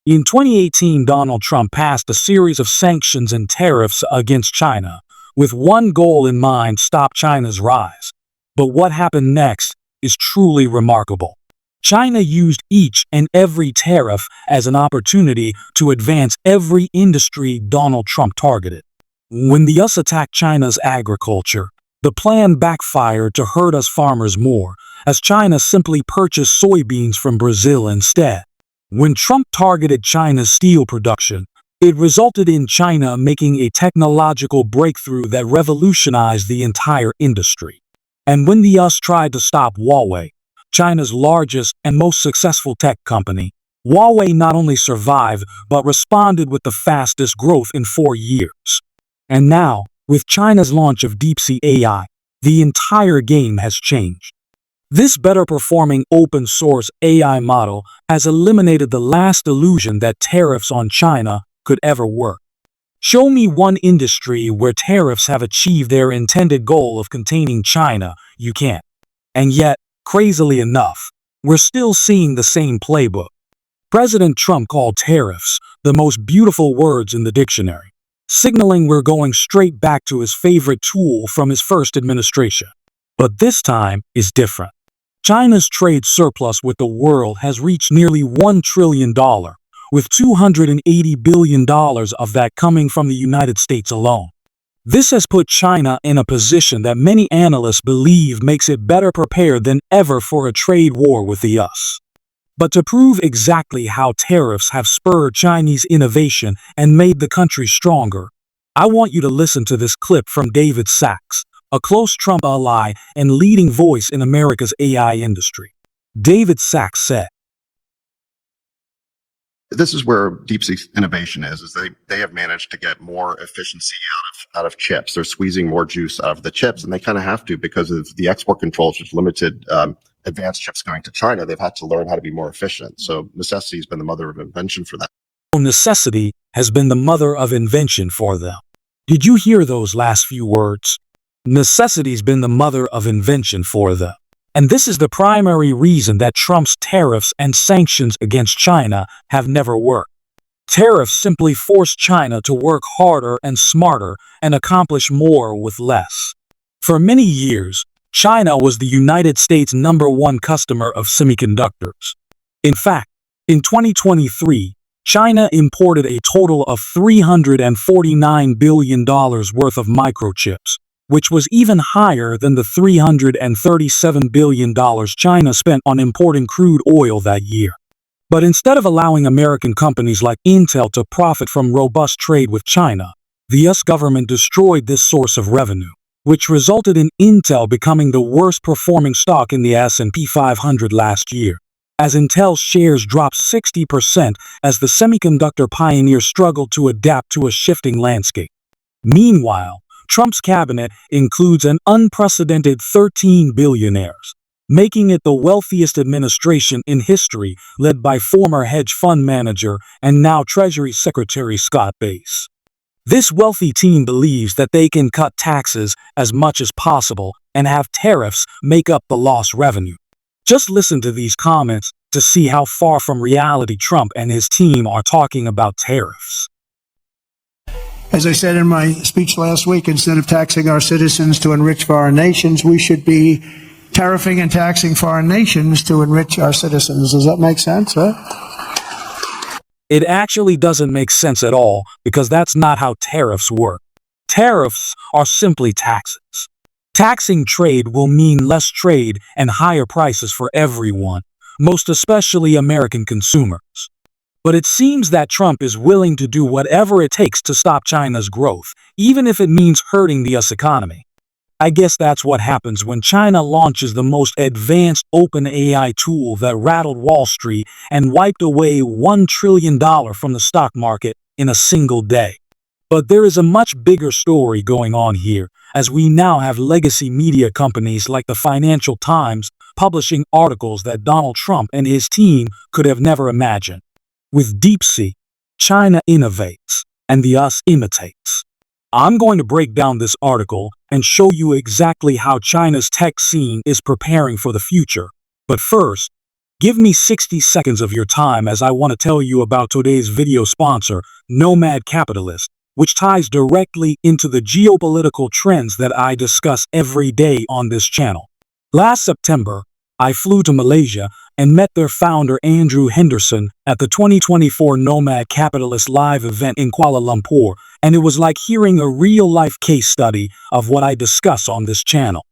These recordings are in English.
In 2018, Donald Trump passed a series of sanctions and tariffs against China, with one goal in mind: stop China's rise. But what happened next is truly remarkable. China used each and every tariff as an opportunity to advance every industry Donald Trump targeted. When the US attacked China's agriculture, the plan backfired to hurt us farmers more, as China simply purchased soybeans from Brazil instead. When Trump targeted China's steel production, it resulted in China making a technological breakthrough that revolutionized the entire industry. And when the US tried to stop Huawei, China's largest and most successful tech company, Huawei not only survived but responded with the fastest growth in 4 years. And now, with China's launch of DeepSeek AI, the entire game has changed. This better-performing open-source AI model has eliminated the last illusion that tariffs on China could ever work. Show me one industry where tariffs have achieved their intended goal of containing China. You can't. And yet, crazily enough, we're still seeing the same playbook. President Trump called tariffs the most beautiful words in the dictionary, signaling we're going straight back to his favorite tool from his first administration. But this time is different. China's trade surplus with the world has reached nearly $1 trillion, with $280 billion of that coming from the United States alone. This has put China in a position that many analysts believe makes it better prepared than ever for a trade war with the US. But to prove exactly how tariffs have spurred Chinese innovation and made the country stronger, I want you to listen to this clip from David Sachs, a close Trump ally and leading voice in America's AI industry. David Sachs said, "This is where DeepSeek's innovation is they have managed to get more efficiency out of chips. They're squeezing more juice out of the chips, and they kind of have to because of the export controls, which limited advanced chips going to China. They've had to learn how to be more efficient. So necessity has been the mother of invention for that." Necessity has been the mother of invention for them. Did you hear those last few words? Necessity's been the mother of invention for them. And this is the primary reason that Trump's tariffs and sanctions against China have never worked. Tariffs simply force China to work harder and smarter and accomplish more with less. For many years, China was the United States' #1 customer of semiconductors. In fact, in 2023, China imported a total of $349 billion worth of microchips, which was even higher than the $337 billion China spent on importing crude oil that year. But instead of allowing American companies like Intel to profit from robust trade with China, the US government destroyed this source of revenue, which resulted in Intel becoming the worst performing stock in the S&P 500 last year, as Intel's shares dropped 60% as the semiconductor pioneer struggled to adapt to a shifting landscape. Meanwhile, Trump's cabinet includes an unprecedented 13 billionaires, making it the wealthiest administration in history, led by former hedge fund manager and now Treasury Secretary Scott Bass. This wealthy team believes that they can cut taxes as much as possible and have tariffs make up the lost revenue. Just listen to these comments to see how far from reality Trump and his team are talking about tariffs. As I said in my speech last week, instead of taxing our citizens to enrich foreign nations, we should be tariffing and taxing foreign nations to enrich our citizens. Does that make sense, huh? It actually doesn't make sense at all, because that's not how tariffs work. Tariffs are simply taxes. Taxing trade will mean less trade and higher prices for everyone, most especially American consumers. But it seems that Trump is willing to do whatever it takes to stop China's growth, even if it means hurting the US economy. I guess that's what happens when China launches the most advanced open AI tool that rattled Wall Street and wiped away $1 trillion from the stock market in a single day. But there is a much bigger story going on here, as we now have legacy media companies like the Financial Times publishing articles that Donald Trump and his team could have never imagined. With DeepSeek, China innovates, and the US imitates. I'm going to break down this article and show you exactly how China's tech scene is preparing for the future. But first, Give me 60 seconds of your time as I want to tell you about today's video sponsor, Nomad Capitalist, which ties directly into the geopolitical trends that I discuss every day on this channel. Last September, I flew to Malaysia and met their founder Andrew Henderson at the 2024 Nomad Capitalist Live event in Kuala Lumpur, and it was like hearing a real-life case study of what I discuss on this channel.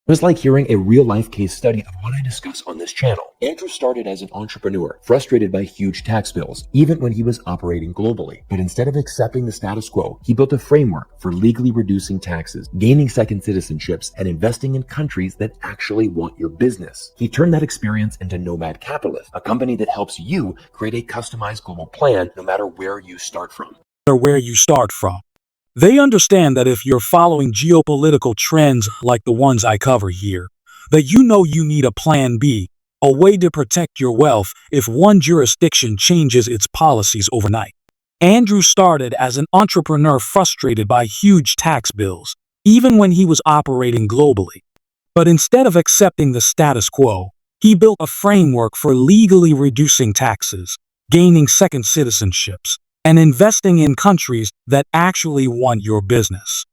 It was like hearing a real-life case study of what I discuss on this channel. Andrew started as an entrepreneur, frustrated by huge tax bills, even when he was operating globally. But instead of accepting the status quo, he built a framework for legally reducing taxes, gaining second citizenships, and investing in countries that actually want your business. He turned that experience into Nomad Capitalist, a company that helps you create a customized global plan no matter where you start from. They understand that if you're following geopolitical trends like the ones I cover here, that you need a plan B, a way to protect your wealth if one jurisdiction changes its policies overnight. Andrew started as an entrepreneur frustrated by huge tax bills, even when he was operating globally. But instead of accepting the status quo, he built a framework for legally reducing taxes, gaining second citizenships, and investing in countries that actually want your business.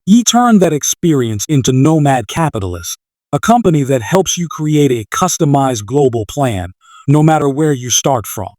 He turned that experience into Nomad Capitalist, a company that helps you create a customized global plan, no matter where you start from.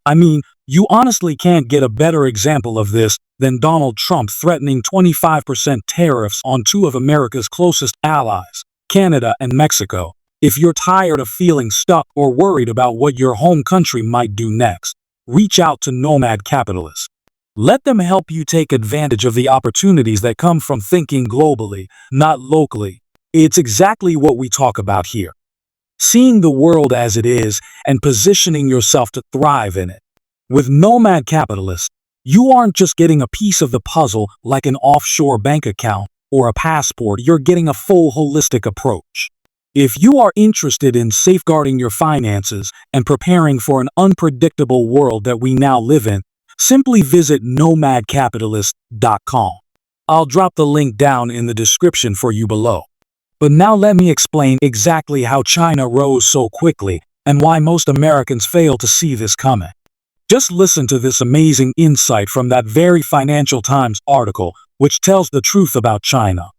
I mean, you honestly can't get a better example of this than Donald Trump threatening 25% tariffs on two of America's closest allies, Canada and Mexico. If you're tired of feeling stuck or worried about what your home country might do next, reach out to Nomad Capitalist. Let them help you take advantage of the opportunities that come from thinking globally, not locally. It's exactly what we talk about here. Seeing the world as it is and positioning yourself to thrive in it. With Nomad Capitalist, you aren't just getting a piece of the puzzle like an offshore bank account or a passport, you're getting a full holistic approach. If you are interested in safeguarding your finances and preparing for an unpredictable world that we now live in, simply visit nomadcapitalist.com. I'll drop the link down in the description for you below. But now let me explain exactly how China rose so quickly and why most Americans fail to see this coming. Just listen to this amazing insight from that very Financial Times article, which tells the truth about China.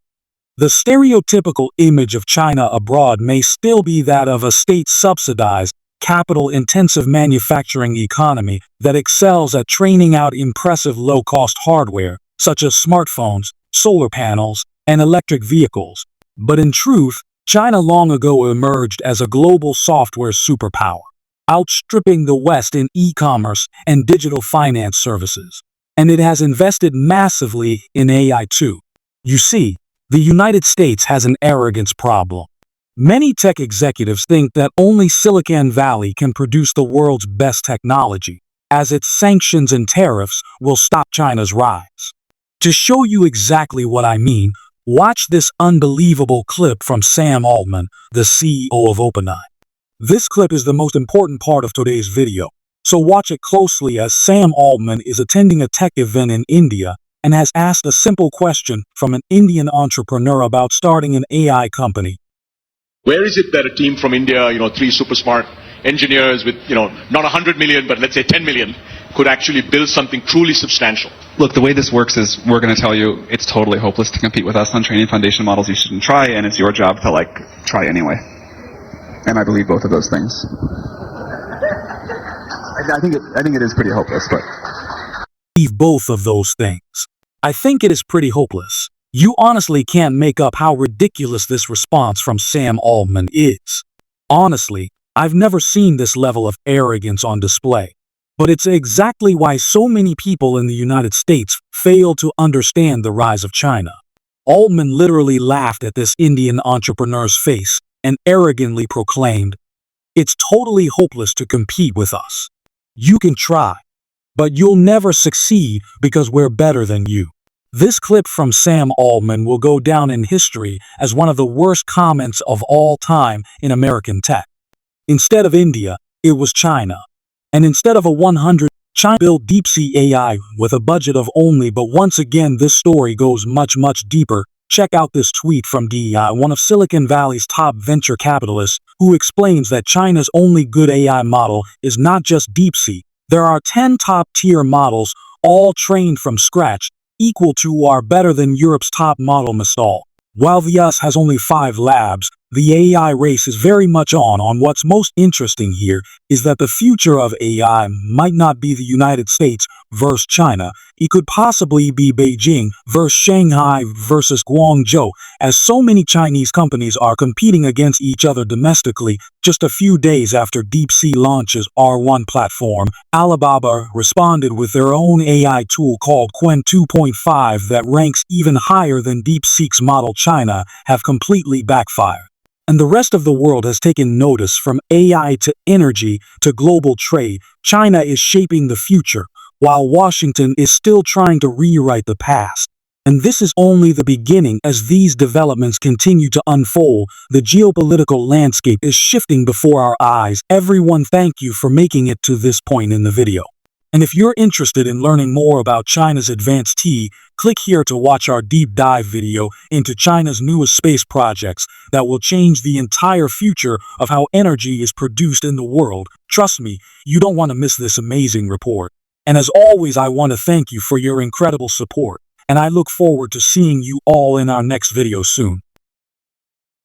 The stereotypical image of China abroad may still be that of a state-subsidized, capital-intensive manufacturing economy that excels at training out impressive low-cost hardware, such as smartphones, solar panels, and electric vehicles. But in truth, China long ago emerged as a global software superpower, outstripping the West in e-commerce and digital finance services. And it has invested massively in AI too. You see, the United States has an arrogance problem. Many tech executives think that only Silicon Valley can produce the world's best technology, as its sanctions and tariffs will stop China's rise. To show you exactly what I mean, watch this unbelievable clip from Sam Altman, the CEO of OpenAI. This clip is the most important part of today's video, so watch it closely as Sam Altman is attending a tech event in India and has asked a simple question from an Indian entrepreneur about starting an AI company. Where is it that a team from India, three super smart engineers with, not 100 million, but let's say 10 million, could actually build something truly substantial? Look, the way this works is we're going to tell you it's totally hopeless to compete with us on training foundation models. You shouldn't try, and it's your job to, try anyway. And I believe both of those things. I think it is pretty hopeless, but... Both of those things. I think it is pretty hopeless. You honestly can't make up how ridiculous this response from Sam Altman is. Honestly, I've never seen this level of arrogance on display. But it's exactly why so many people in the United States fail to understand the rise of China. Altman literally laughed at this Indian entrepreneur's face and arrogantly proclaimed, "It's totally hopeless to compete with us. You can try, but you'll never succeed because we're better than you." This clip from Sam Altman will go down in history as one of the worst comments of all time in American tech. Instead of India, it was China. And instead of a 100, China built DeepSeek AI with a budget of only, but once again this story goes much deeper. check out this tweet from DEI, one of Silicon Valley's top venture capitalists, who explains that China's only good AI model is not just DeepSeek. There are 10 top-tier models, all trained from scratch, equal to or better than Europe's top model Mistral. While the US has only 5 labs, the AI race is very much on. What's most interesting here is that the future of AI might not be the United States versus China. It could possibly be Beijing versus Shanghai versus Guangzhou, as so many Chinese companies are competing against each other domestically. Just a few days after DeepSeek launches R1 platform, Alibaba responded with their own AI tool called Qwen 2.5 that ranks even higher than DeepSeek's model. China have completely backfired. And the rest of the world has taken notice. From AI to energy to global trade, China is shaping the future, while Washington is still trying to rewrite the past. And this is only the beginning. As these developments continue to unfold, the geopolitical landscape is shifting before our eyes. Everyone, thank you for making it to this point in the video. And if you're interested in learning more about China's advanced tech, click here to watch our deep dive video into China's newest space projects that will change the entire future of how energy is produced in the world. Trust me, you don't want to miss this amazing report. And as always, I want to thank you for your incredible support, and I look forward to seeing you all in our next video soon.